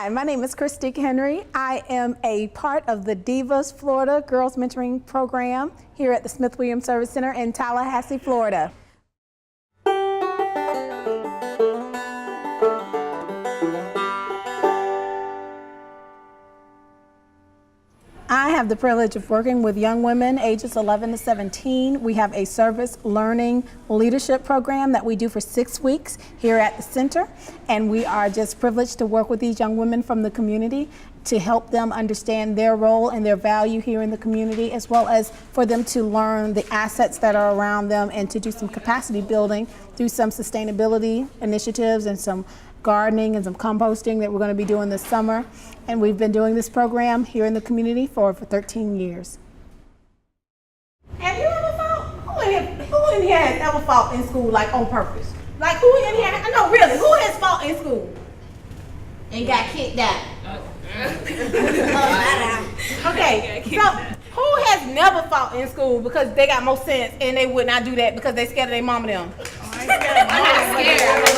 Hi, my name is Christic Henry. I am a part of the Divas Florida Girls Mentoring Program here at the Smith Williams Service Center in Tallahassee, Florida. I have the privilege of working with young women ages 11 to 17. We have a service learning leadership program that we do for 6 weeks here at the center, and we are just privileged to work with these young women from the community to help them understand their role and their value here in the community, as well as for them to learn the assets that are around them and to do some capacity building through some sustainability initiatives and some gardening and some composting that we're going to be doing this summer. And we've been doing this program here in the community for 13 years. Have you ever fought? Who in here has ever fought in school, like on purpose? Like who in here, no really, who has fought in school and got kicked out? Okay, so who has never fought in school because they got more sense and they would not do that because they scared of their mom and them? I'm scared.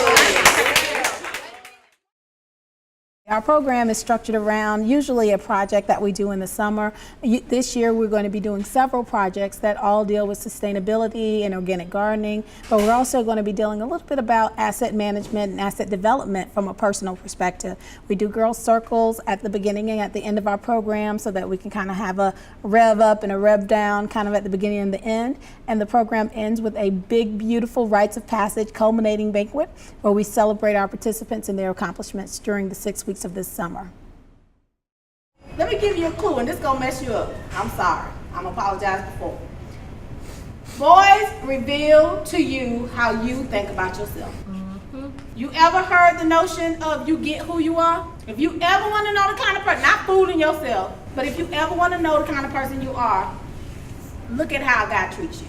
Our program is structured around usually a project that we do in the summer. This year we're going to be doing several projects that all deal with sustainability and organic gardening, but we're also going to be dealing a little bit about asset management and asset development from a personal perspective. We do girls circles at the beginning and at the end of our program so that we can kind of have a rev up and a rev down kind of at the beginning and the end. And the program ends with a big, beautiful rites of passage culminating banquet where we celebrate our participants and their accomplishments during the 6 weeks of this summer. Let me give you a clue, and this is gonna mess you up. I'm sorry. I'm gonna apologize before. Boys reveal to you how you think about yourself. You ever heard the notion of you get who you are? If you ever want to know the kind of person, not fooling yourself, but if you ever want to know the kind of person you are, look at how God treats you.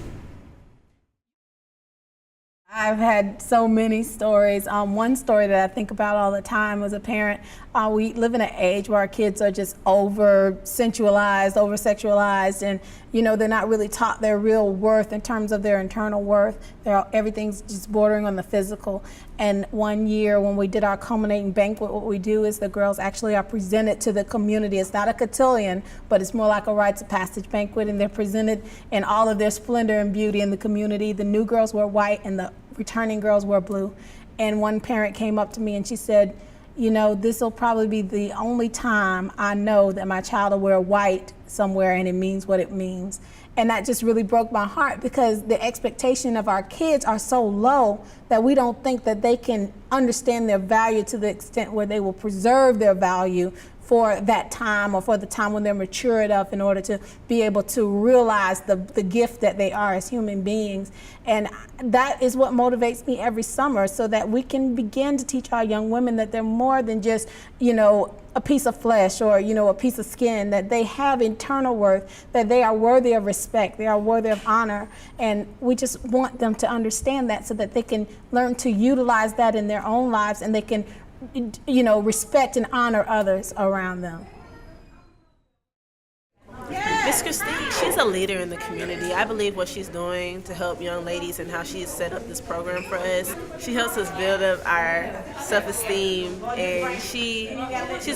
I've had so many stories. One story that I think about all the time as a parent, we live in an age where our kids are just over-sensualized, over-sexualized, and they're not really taught their real worth in terms of their internal worth. Everything's just bordering on the physical. And one year when we did our culminating banquet, what we do is the girls actually are presented to the community. It's not a cotillion, but it's more like a rites of passage banquet, and they're presented in all of their splendor and beauty in the community. The new girls wear white and the returning girls wear blue. And one parent came up to me and she said, this will probably be the only time I know that my child will wear white somewhere and it means what it means. And that just really broke my heart because the expectation of our kids are so low that we don't think that they can understand their value to the extent where they will preserve their value for that time or for the time when they're mature enough in order to be able to realize the gift that they are as human beings. And that is what motivates me every summer so that we can begin to teach our young women that they're more than just, a piece of flesh or, a piece of skin, that they have internal worth, that they are worthy of respect, they are worthy of honor. And we just want them to understand that so that they can learn to utilize that in their own lives and they can respect and honor others around them. Miss Christic, she's a leader in the community. I believe what she's doing to help young ladies and how she's set up this program for us. She helps us build up our self-esteem, and she's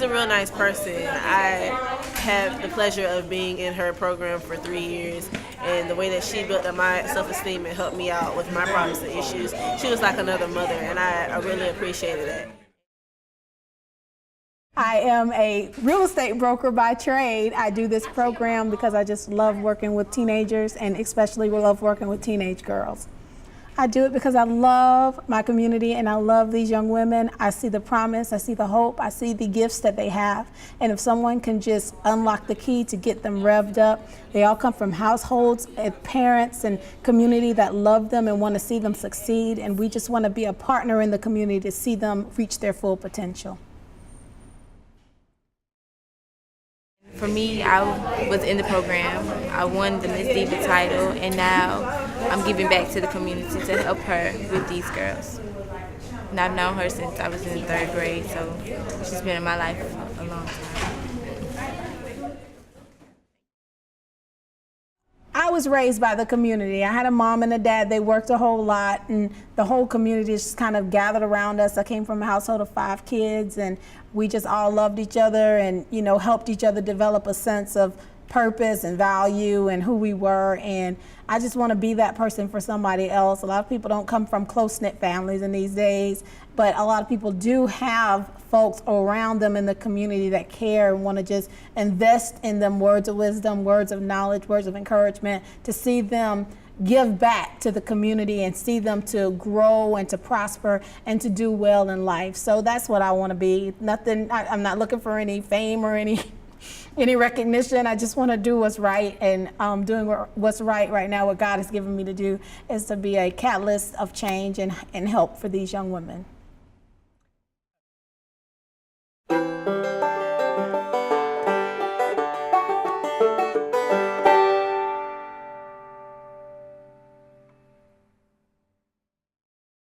a real nice person. I have the pleasure of being in her program for 3 years, and the way that she built up my self-esteem and helped me out with my problems and issues, she was like another mother, and I really appreciated that. I am a real estate broker by trade. I do this program because I just love working with teenagers and especially love working with teenage girls. I do it because I love my community and I love these young women. I see the promise, I see the hope, I see the gifts that they have. And if someone can just unlock the key to get them revved up, they all come from households and parents and community that love them and want to see them succeed. And we just want to be a partner in the community to see them reach their full potential. For me, I was in the program. I won the Miss Diva title, and now I'm giving back to the community to help her with these girls. And I've known her since I was in 3rd grade, so she's been in my life a long time. I was raised by the community. I had a mom and a dad. They worked a whole lot, and the whole community just kind of gathered around us. I came from a household of 5 kids, and we just all loved each other and, you know, helped each other develop a sense of purpose and value and who we were. And I just want to be that person for somebody else. A lot of people don't come from close-knit families in these days, but a lot of people do have folks around them in the community that care and want to just invest in them words of wisdom, words of knowledge, words of encouragement, to see them give back to the community and see them to grow and to prosper and to do well in life. So that's what I want to be. I'm not looking for any fame or any recognition. I just want to do what's right, and doing what's right now, what God has given me to do is to be a catalyst of change and help for these young women.